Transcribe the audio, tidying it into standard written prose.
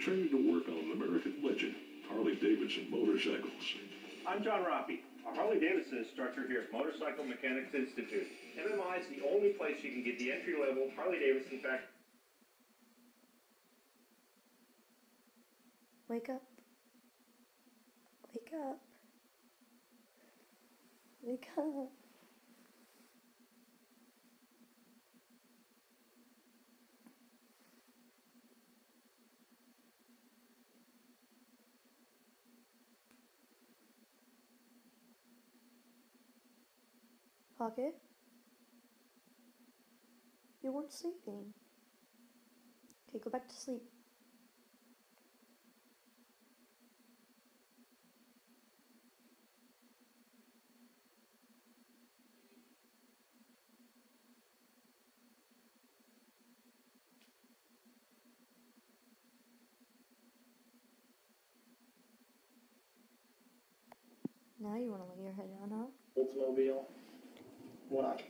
returning to work on an American legend, Harley-Davidson motorcycles. I'm John Roppy, a Harley-Davidson instructor here at Motorcycle Mechanics Institute. MMI is the only place you can get the entry-level Harley-Davidson factory. Wake up. Wake up. Wake up. Pocket? You weren't sleeping. Okay, go back to sleep. Now you want to lay your head down, huh? Oldsmobile. What?